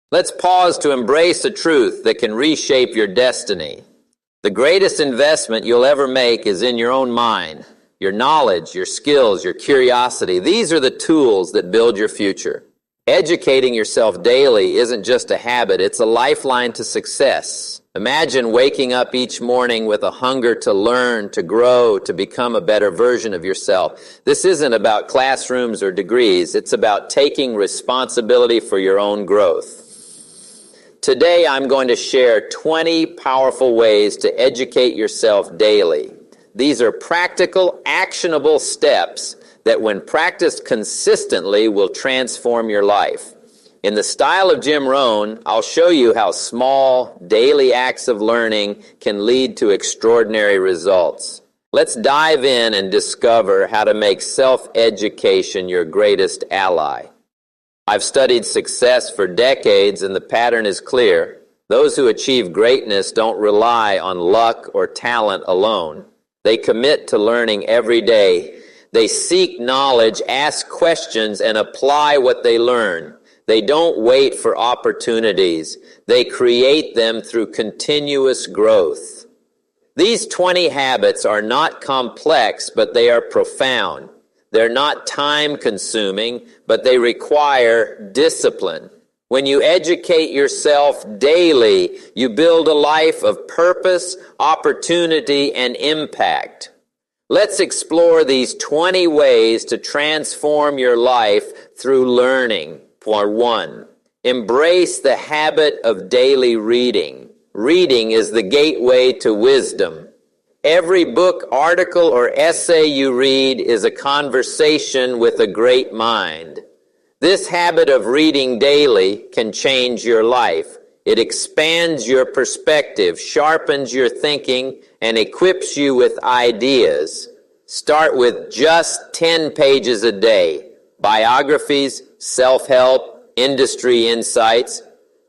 Let's pause to embrace a truth that can reshape your destiny. The greatest investment you'll ever make is in your own mind. Your knowledge, your skills, your curiosity, these are the tools that build your future. Educating yourself daily isn't just a habit, it's a lifeline to success. Imagine waking up each morning with a hunger to learn, to grow, to become a better version of yourself. This isn't about classrooms or degrees, it's about taking responsibility for your own growth. Today I'm going to share 20 powerful ways to educate yourself daily. These are practical, actionable steps that when practiced consistently will transform your life. In the style of Jim Rohn, I'll show you how small, daily acts of learning can lead to extraordinary results. Let's dive in and discover how to make self-education your greatest ally. I've studied success for decades, and the pattern is clear. Those who achieve greatness don't rely on luck or talent alone. They commit to learning every day. They seek knowledge, ask questions, and apply what they learn. They don't wait for opportunities. They create them through continuous growth. These 20 habits are not complex, but they are profound. They're not time-consuming, but they require discipline. When you educate yourself daily, you build a life of purpose, opportunity, and impact. Let's explore these 20 ways to transform your life through learning. For one, embrace the habit of daily reading. Reading is the gateway to wisdom. Every book, article, or essay you read is a conversation with a great mind. This habit of reading daily can change your life. It expands your perspective, sharpens your thinking, and equips you with ideas. Start with just 10 pages a day. Biographies, self-help, industry insights.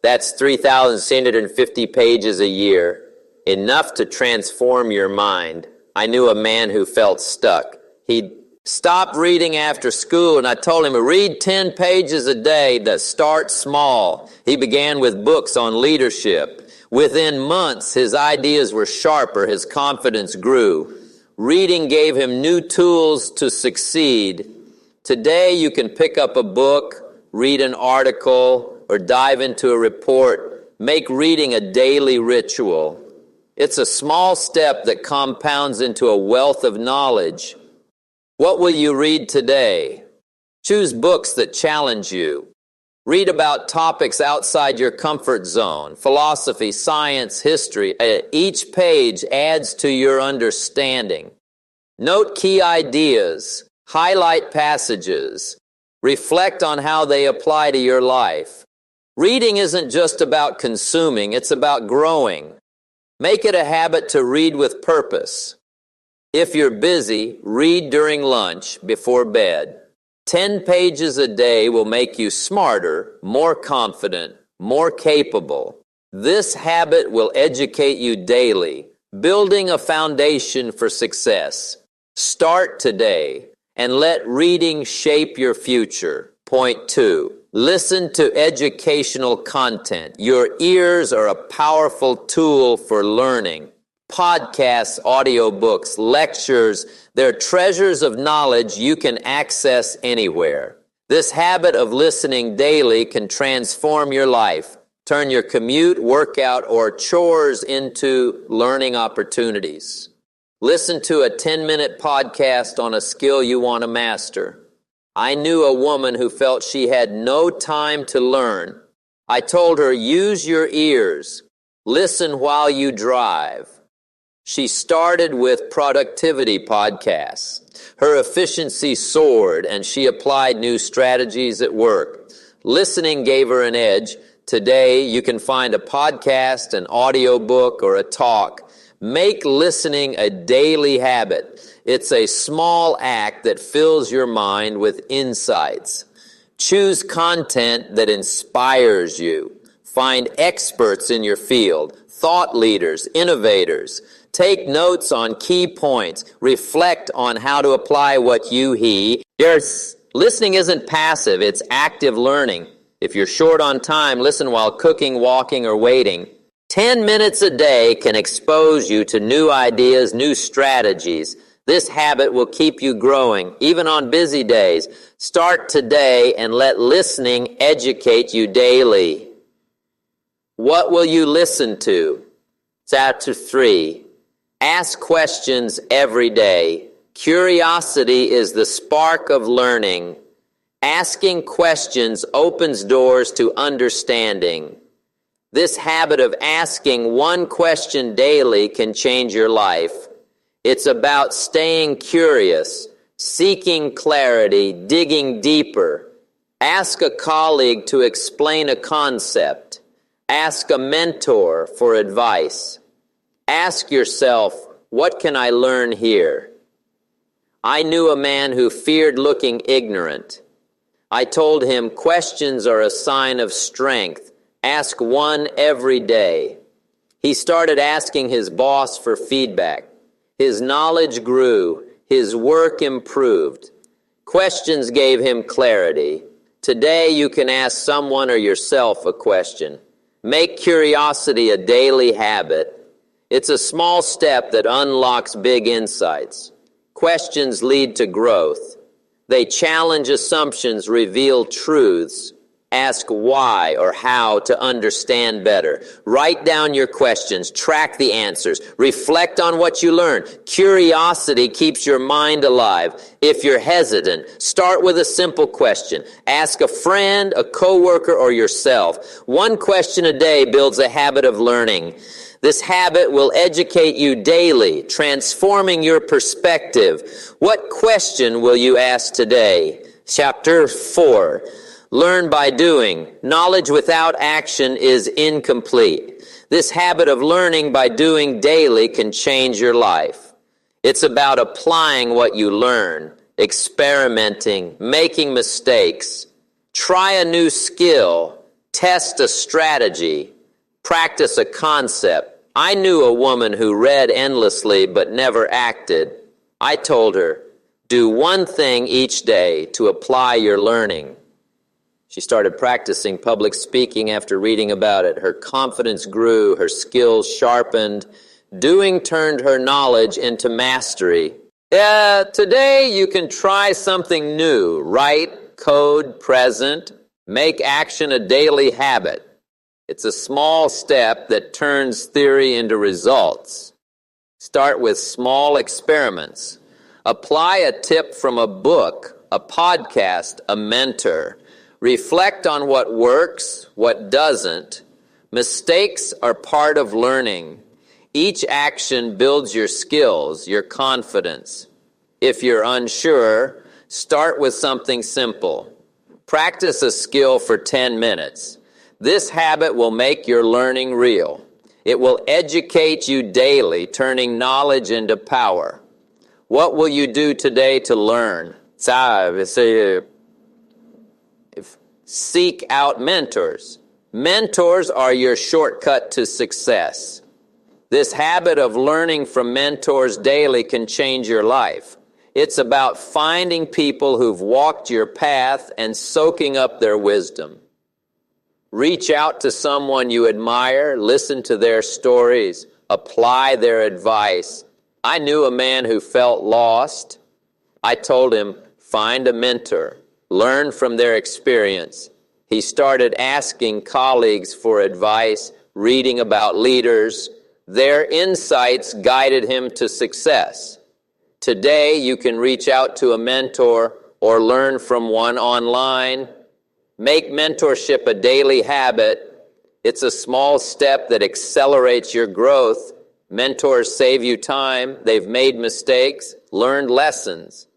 That's 3,650 pages a year. Enough to transform your mind. I knew a man who felt stuck. He'd stopped reading after school, and I told him to read 10 pages a day, to start small. He began with books on leadership. Within months, his ideas were sharper, his confidence grew. Reading gave him new tools to succeed. Today, you can pick up a book, read an article, or dive into a report. Make reading a daily ritual. It's a small step that compounds into a wealth of knowledge. What will you read today? Choose books that challenge you. Read about topics outside your comfort zone, philosophy, science, history. Each page adds to your understanding. Note key ideas, highlight passages, reflect on how they apply to your life. Reading isn't just about consuming, it's about growing. Make it a habit to read with purpose. If you're busy, read during lunch, before bed. 10 pages a day will make you smarter, more confident, more capable. This habit will educate you daily, building a foundation for success. Start today and let reading shape your future. Point 2. Listen to educational content. Your ears are a powerful tool for learning. Podcasts, audiobooks, lectures, they're treasures of knowledge you can access anywhere. This habit of listening daily can transform your life. Turn your commute, workout, or chores into learning opportunities. Listen to a 10-minute podcast on a skill you want to master. I knew a woman who felt she had no time to learn. I told her, use your ears. Listen while you drive. She started with productivity podcasts. Her efficiency soared, and she applied new strategies at work. Listening gave her an edge. Today, you can find a podcast, an audiobook, or a talk. Make listening a daily habit. It's a small act that fills your mind with insights. Choose content that inspires you. Find experts in your field, thought leaders, innovators. Take notes on key points. Reflect on how to apply what you hear. Listening isn't passive, it's active learning. If you're short on time, listen while cooking, walking, or waiting. 10 minutes a day can expose you to new ideas, new strategies. This habit will keep you growing, even on busy days. Start today and let listening educate you daily. What will you listen to? Chapter 3. Ask questions every day. Curiosity is the spark of learning. Asking questions opens doors to understanding. This habit of asking one question daily can change your life. It's about staying curious, seeking clarity, digging deeper. Ask a colleague to explain a concept. Ask a mentor for advice. Ask yourself, what can I learn here? I knew a man who feared looking ignorant. I told him, questions are a sign of strength. Ask one every day. He started asking his boss for feedback. His knowledge grew. His work improved. Questions gave him clarity. Today you can ask someone or yourself a question. Make curiosity a daily habit. It's a small step that unlocks big insights. Questions lead to growth. They challenge assumptions, reveal truths. Ask why or how to understand better. Write down your questions. Track the answers. Reflect on what you learn. Curiosity keeps your mind alive. If you're hesitant, start with a simple question. Ask a friend, a coworker, or yourself. One question a day builds a habit of learning. This habit will educate you daily, transforming your perspective. What question will you ask today? Chapter 4. Learn by doing. Knowledge without action is incomplete. This habit of learning by doing daily can change your life. It's about applying what you learn, experimenting, making mistakes. Try a new skill, test a strategy, practice a concept. I knew a woman who read endlessly but never acted. I told her, do one thing each day to apply your learning. She started practicing public speaking after reading about it. Her confidence grew, her skills sharpened. Doing turned her knowledge into mastery. Today you can try something new. Write, code, present. Make action a daily habit. It's a small step that turns theory into results. Start with small experiments. Apply a tip from a book, a podcast, a mentor. Reflect on what works, what doesn't. Mistakes are part of learning. Each action builds your skills, your confidence. If you're unsure, start with something simple. Practice a skill for 10 minutes. This habit will make your learning real. It will educate you daily, turning knowledge into power. What will you do today to learn? Seek out mentors. Mentors are your shortcut to success. This habit of learning from mentors daily can change your life. It's about finding people who've walked your path and soaking up their wisdom. Reach out to someone you admire, listen to their stories, apply their advice. I knew a man who felt lost. I told him, find a mentor, learn from their experience. He started asking colleagues for advice, reading about leaders. Their insights guided him to success. Today, you can reach out to a mentor or learn from one online. Make mentorship a daily habit. It's a small step that accelerates your growth. Mentors save you time. They've made mistakes, learned lessons.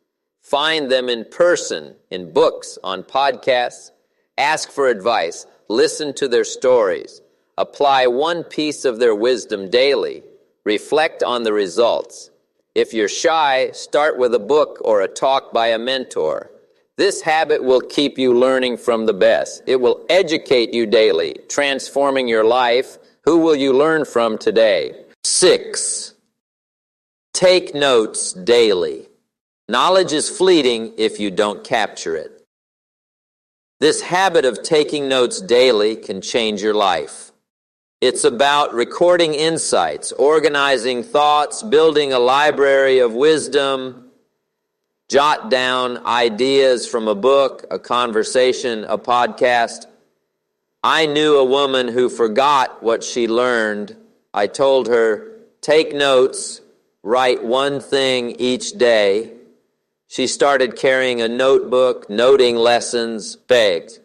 Find them in person, in books, on podcasts. Ask for advice. Listen to their stories. Apply one piece of their wisdom daily. Reflect on the results. If you're shy, start with a book or a talk by a mentor. This habit will keep you learning from the best. It will educate you daily, transforming your life. Who will you learn from today? 6. Take notes daily. Knowledge is fleeting if you don't capture it. This habit of taking notes daily can change your life. It's about recording insights, organizing thoughts, building a library of wisdom. Jot down ideas from a book, a conversation, a podcast. I knew a woman who forgot what she learned. I told her, take notes, write one thing each day. She started carrying a notebook, noting lessons, begged.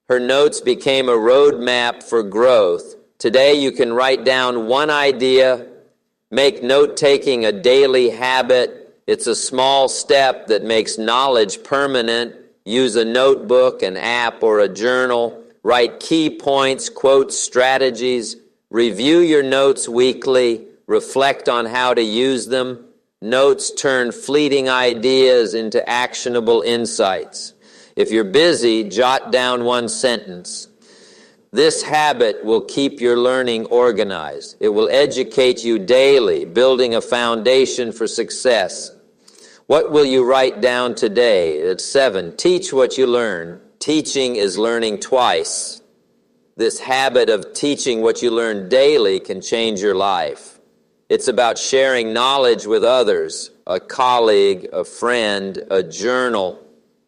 Her notes became a roadmap for growth. Today you can write down one idea, make note-taking a daily habit. It's a small step that makes knowledge permanent. Use a notebook, an app, or a journal. Write key points, quotes, strategies. Review your notes weekly. Reflect on how to use them. Notes turn fleeting ideas into actionable insights. If you're busy, jot down one sentence. This habit will keep your learning organized. It will educate you daily, building a foundation for success. What will you write down today? At 7, teach what you learn. Teaching is learning twice. This habit of teaching what you learn daily can change your life. It's about sharing knowledge with others, a colleague, a friend, a journal.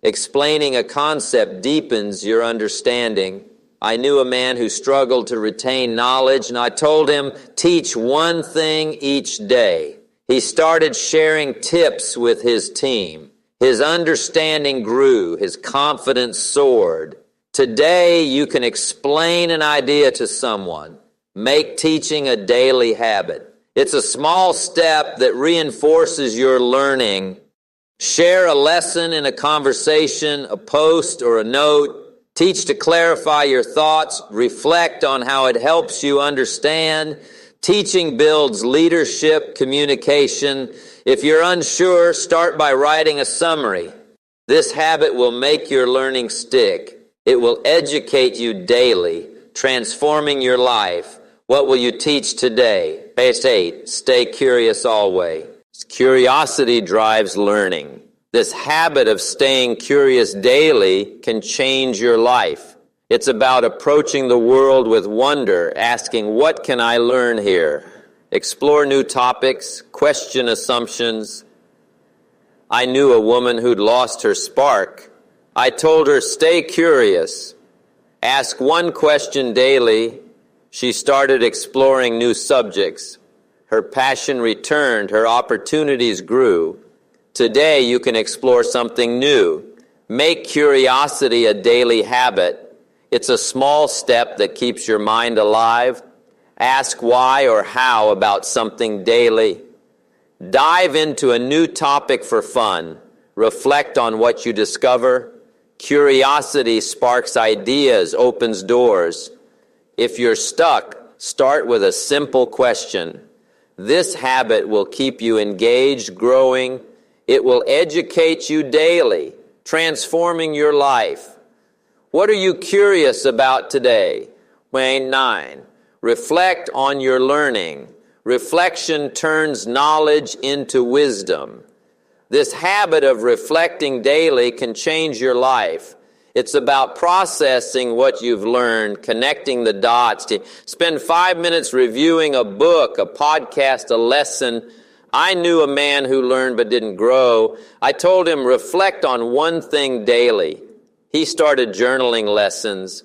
Explaining a concept deepens your understanding. I knew a man who struggled to retain knowledge, and I told him, teach one thing each day. He started sharing tips with his team. His understanding grew. His confidence soared. Today, you can explain an idea to someone. Make teaching a daily habit. It's a small step that reinforces your learning. Share a lesson in a conversation, a post, or a note. Teach to clarify your thoughts. Reflect on how it helps you understand. Teaching builds leadership, communication. If you're unsure, start by writing a summary. This habit will make your learning stick. It will educate you daily, transforming your life. What will you teach today? Page 8, stay curious always. Curiosity drives learning. This habit of staying curious daily can change your life. It's about approaching the world with wonder, asking, what can I learn here? Explore new topics, question assumptions. I knew a woman who'd lost her spark. I told her, stay curious. Ask one question daily. She started exploring new subjects. Her passion returned. Her opportunities grew. Today, you can explore something new. Make curiosity a daily habit. It's a small step that keeps your mind alive. Ask why or how about something daily. Dive into a new topic for fun. Reflect on what you discover. Curiosity sparks ideas, opens doors. If you're stuck, start with a simple question. This habit will keep you engaged, growing. It will educate you daily, transforming your life. What are you curious about today? Point 9. Reflect on your learning. Reflection turns knowledge into wisdom. This habit of reflecting daily can change your life. It's about processing what you've learned, connecting the dots. To spend 5 minutes reviewing a book, a podcast, a lesson. I knew a man who learned but didn't grow. I told him, reflect on one thing daily. He started journaling lessons.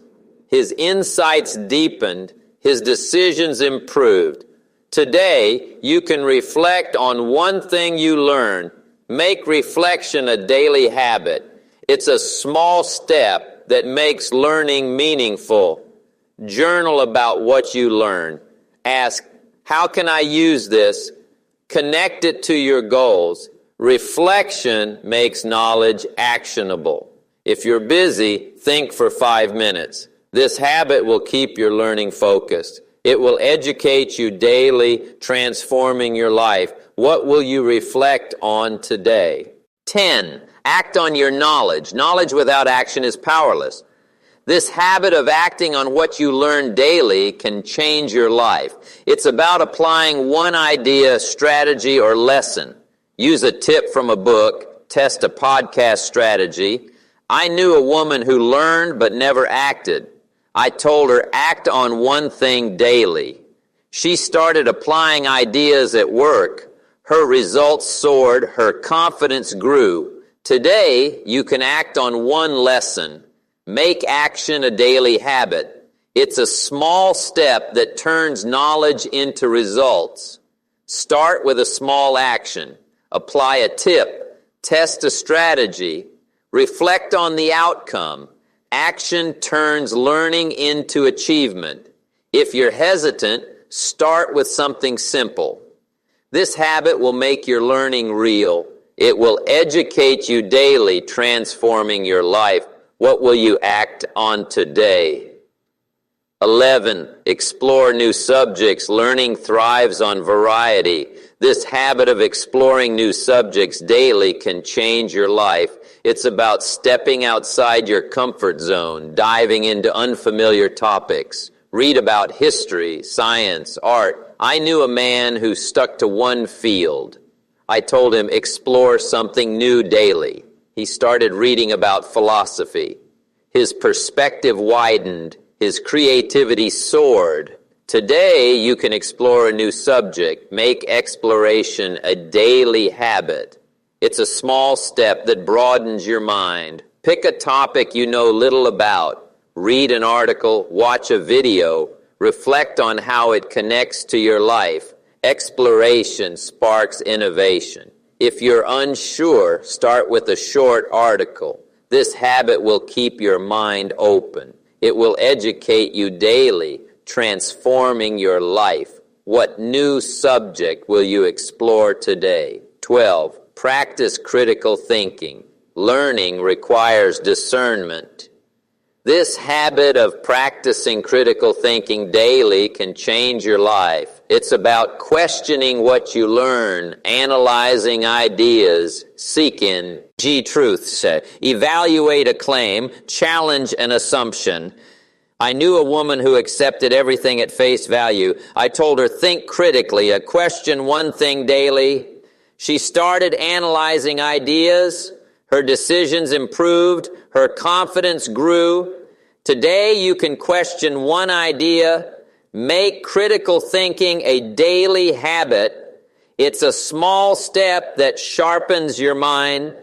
His insights deepened. His decisions improved. Today, you can reflect on one thing you learned. Make reflection a daily habit. It's a small step that makes learning meaningful. Journal about what you learn. Ask, how can I use this? Connect it to your goals. Reflection makes knowledge actionable. If you're busy, think for 5 minutes. This habit will keep your learning focused. It will educate you daily, transforming your life. What will you reflect on today? 10. Act on your knowledge. Knowledge without action is powerless. This habit of acting on what you learn daily can change your life. It's about applying one idea, strategy, or lesson. Use a tip from a book. Test a podcast strategy. I knew a woman who learned but never acted. I told her, act on one thing daily. She started applying ideas at work. Her results soared. Her confidence grew. Today, you can act on one lesson. Make action a daily habit. It's a small step that turns knowledge into results. Start with a small action. Apply a tip. Test a strategy. Reflect on the outcome. Action turns learning into achievement. If you're hesitant, start with something simple. This habit will make your learning real. It will educate you daily, transforming your life. What will you act on today? 11. Explore new subjects. Learning thrives on variety. This habit of exploring new subjects daily can change your life. It's about stepping outside your comfort zone, diving into unfamiliar topics. Read about history, science, art. I knew a man who stuck to one field. I told him, explore something new daily. He started reading about philosophy. His perspective widened. His creativity soared. Today, you can explore a new subject. Make exploration a daily habit. It's a small step that broadens your mind. Pick a topic you know little about. Read an article, watch a video, reflect on how it connects to your life. Exploration sparks innovation. If you're unsure, start with a short article. This habit will keep your mind open. It will educate you daily, transforming your life. What new subject will you explore today? 12. Practice critical thinking. Learning requires discernment. This habit of practicing critical thinking daily can change your life. It's about questioning what you learn, analyzing ideas, seeking truths, evaluate a claim, challenge an assumption. I knew a woman who accepted everything at face value. I told her, think critically, question one thing daily. She started analyzing ideas. Her decisions improved. Her confidence grew. Today, you can question one idea. Make critical thinking a daily habit. It's a small step that sharpens your mind.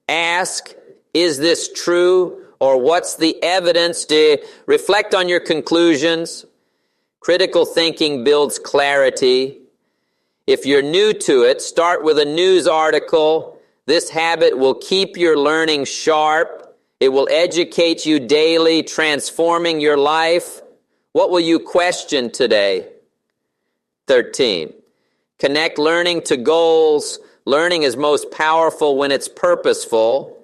Ask, is this true? Or what's the evidence? To reflect on your conclusions. Critical thinking builds clarity. If you're new to it, start with a news article. This habit will keep your learning sharp. It will educate you daily, transforming your life. What will you question today? 13. Connect learning to goals. Learning is most powerful when it's purposeful.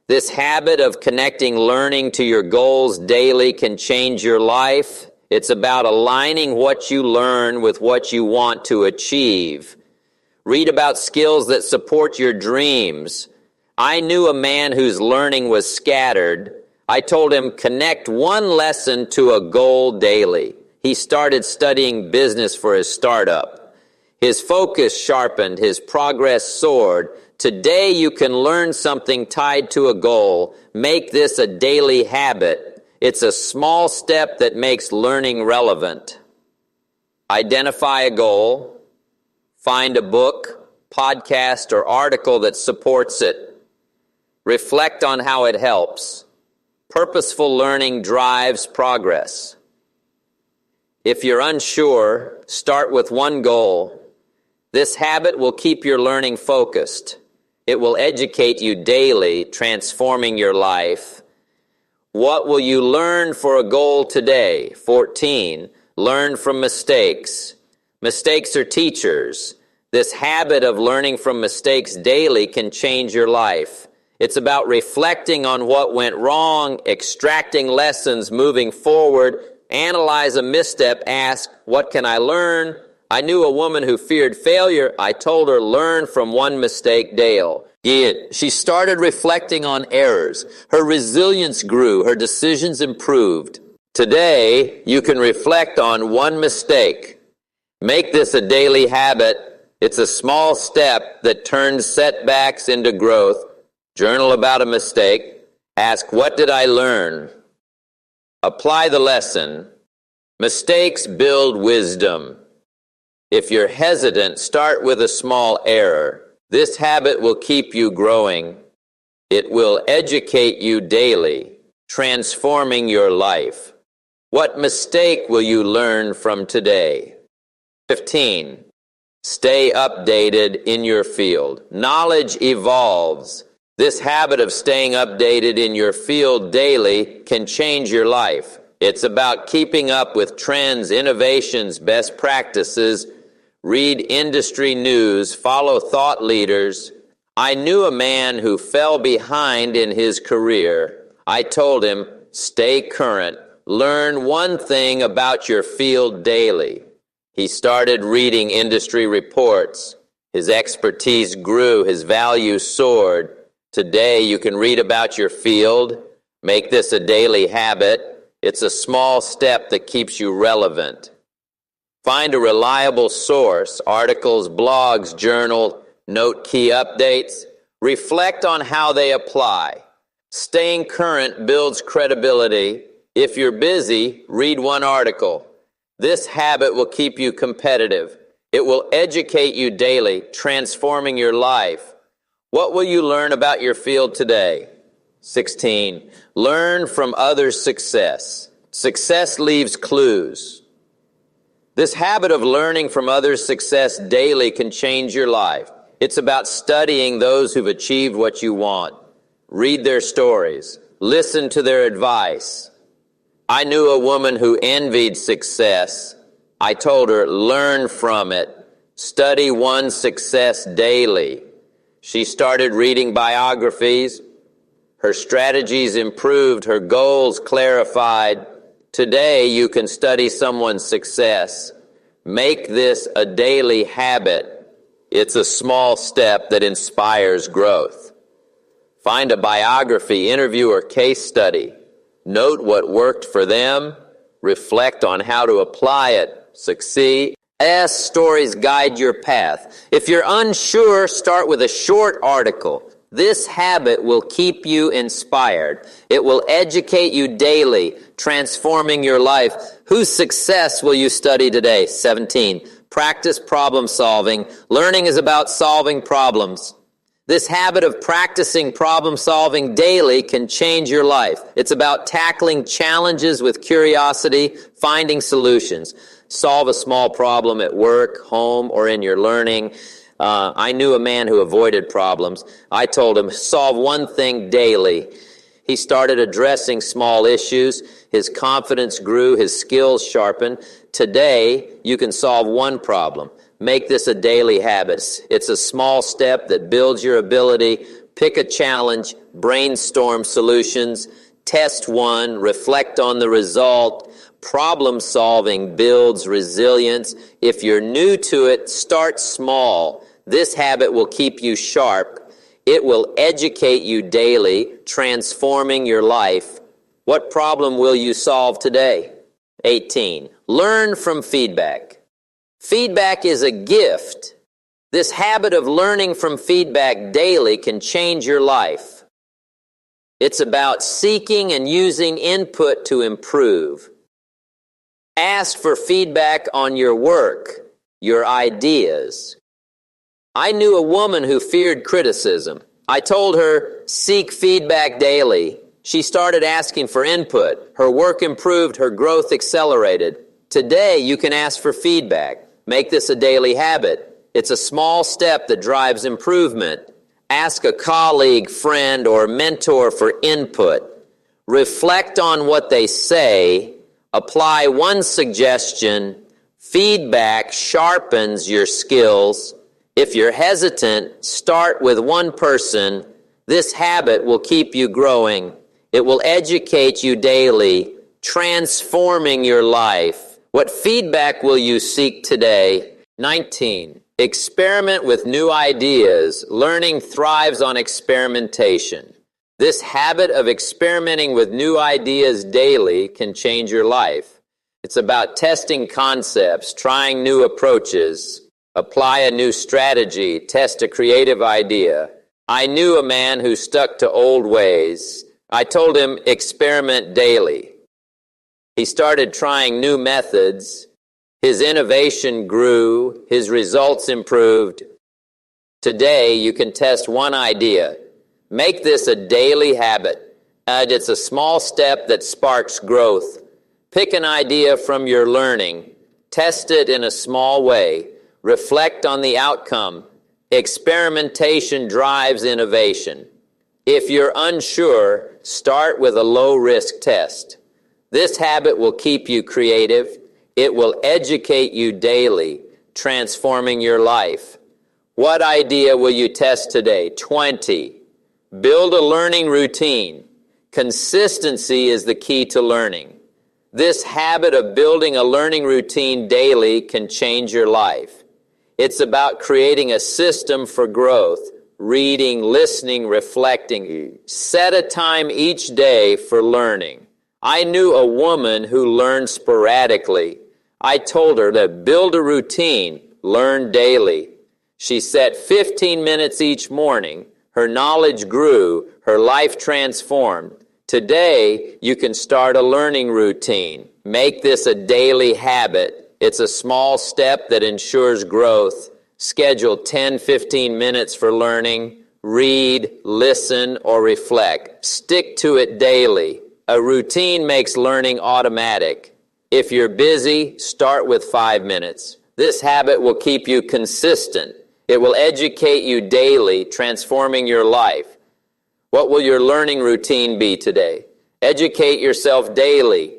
This habit of connecting learning to your goals daily can change your life. It's about aligning what you learn with what you want to achieve. Read about skills that support your dreams. I knew a man whose learning was scattered. I told him, connect one lesson to a goal daily. He started studying business for his startup. His focus sharpened, his progress soared. Today you can learn something tied to a goal. Make this a daily habit. It's a small step that makes learning relevant. Identify a goal. Find a book, podcast, or article that supports it. Reflect on how it helps. Purposeful learning drives progress. If you're unsure, start with one goal. This habit will keep your learning focused. It will educate you daily, transforming your life. What will you learn for a goal today? 14. Learn from mistakes. Mistakes are teachers. This habit of learning from mistakes daily can change your life. It's about reflecting on what went wrong, extracting lessons, moving forward. Analyze a misstep. Ask, what can I learn? I knew a woman who feared failure. I told her, learn from one mistake daily. She started reflecting on errors. Her resilience grew. Her decisions improved. Today, you can reflect on one mistake. Make this a daily habit. It's a small step that turns setbacks into growth. Journal about a mistake. Ask, what did I learn? Apply the lesson. Mistakes build wisdom. If you're hesitant, start with a small error. This habit will keep you growing. It will educate you daily, transforming your life. What mistake will you learn from today? 15. Stay updated in your field. Knowledge evolves. This habit of staying updated in your field daily can change your life. It's about keeping up with trends, innovations, best practices. Read industry news, follow thought leaders. I knew a man who fell behind in his career. I told him, stay current. Learn one thing about your field daily. He started reading industry reports. His expertise grew. His value soared. Today, you can read about your field. Make this a daily habit. It's a small step that keeps you relevant. Find a reliable source, articles, blogs, journal, note key updates. Reflect on how they apply. Staying current builds credibility. If you're busy, read one article. This habit will keep you competitive. It will educate you daily, transforming your life. What will you learn about your field today? 16. Learn from others' success. Success leaves clues. This habit of learning from others' success daily can change your life. It's about studying those who've achieved what you want. Read their stories. Listen to their advice. I knew a woman who envied success. I told her, learn from it. Study one success daily. She started reading biographies. Her strategies improved. Her goals clarified. Today, you can study someone's success. Make this a daily habit. It's a small step that inspires growth. Find a biography, interview, or case study. Note what worked for them. Reflect on how to apply it. Succeed. As stories guide your path. If you're unsure, start with a short article. This habit will keep you inspired. It will educate you daily, transforming your life. Whose success will you study today? 17. Practice problem solving. Learning is about solving problems. This habit of practicing problem solving daily can change your life. It's about tackling challenges with curiosity, finding solutions. Solve a small problem at work, home, or in your learning. I knew a man who avoided problems. I told him, solve one thing daily. He started addressing small issues. His confidence grew. His skills sharpened. Today, you can solve one problem. Make this a daily habit. It's a small step that builds your ability. Pick a challenge. Brainstorm solutions. Test one. Reflect on the result. Problem solving builds resilience. If you're new to it, start small. This habit will keep you sharp. It will educate you daily, transforming your life. What problem will you solve today? 18. Learn from feedback. Feedback is a gift. This habit of learning from feedback daily can change your life. It's about seeking and using input to improve. Ask for feedback on your work, your ideas. I knew a woman who feared criticism. I told her, seek feedback daily. She started asking for input. Her work improved, her growth accelerated. Today, you can ask for feedback. Make this a daily habit. It's a small step that drives improvement. Ask a colleague, friend, or mentor for input. Reflect on what they say. Apply one suggestion. Feedback sharpens your skills. If you're hesitant, start with one person. This habit will keep you growing. It will educate you daily, transforming your life. What feedback will you seek today? 19. Experiment with new ideas. Learning thrives on experimentation. This habit of experimenting with new ideas daily can change your life. It's about testing concepts, trying new approaches, apply a new strategy, test a creative idea. I knew a man who stuck to old ways. I told him experiment daily. He started trying new methods. His innovation grew. His results improved. Today, you can test one idea. Make this a daily habit. It's a small step that sparks growth. Pick an idea from your learning. Test it in a small way. Reflect on the outcome. Experimentation drives innovation. If you're unsure, start with a low-risk test. This habit will keep you creative. It will educate you daily, transforming your life. What idea will you test today? 20. Build a learning routine. Consistency is the key to learning. This habit of building a learning routine daily can change your life. It's about creating a system for growth, reading, listening, reflecting. Set a time each day for learning. I knew a woman who learned sporadically. I told her to build a routine, learn daily. She set 15 minutes each morning. Her knowledge grew. Her life transformed. Today, you can start a learning routine. Make this a daily habit. It's a small step that ensures growth. Schedule 10-15 minutes for learning. Read, listen, or reflect. Stick to it daily. A routine makes learning automatic. If you're busy, start with 5 minutes. This habit will keep you consistent. It will educate you daily, transforming your life. What will your learning routine be today? Educate yourself daily.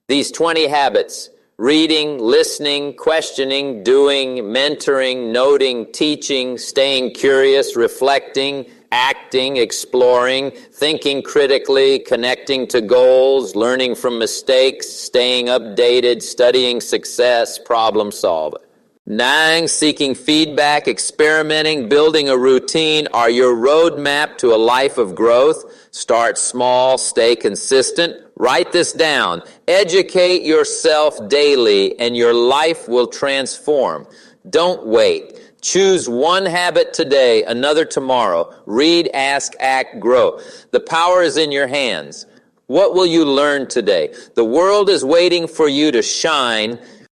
These 20 habits: reading, listening, questioning, doing, mentoring, noting, teaching, staying curious, reflecting, acting, exploring, thinking critically, connecting to goals, learning from mistakes, staying updated, studying success, problem solving. 9, seeking feedback, experimenting, building a routine are your roadmap to a life of growth. Start small, stay consistent. Write this down. Educate yourself daily and your life will transform. Don't wait. Choose one habit today, another tomorrow. Read, ask, act, grow. The power is in your hands. What will you learn today? The world is waiting for you to shine.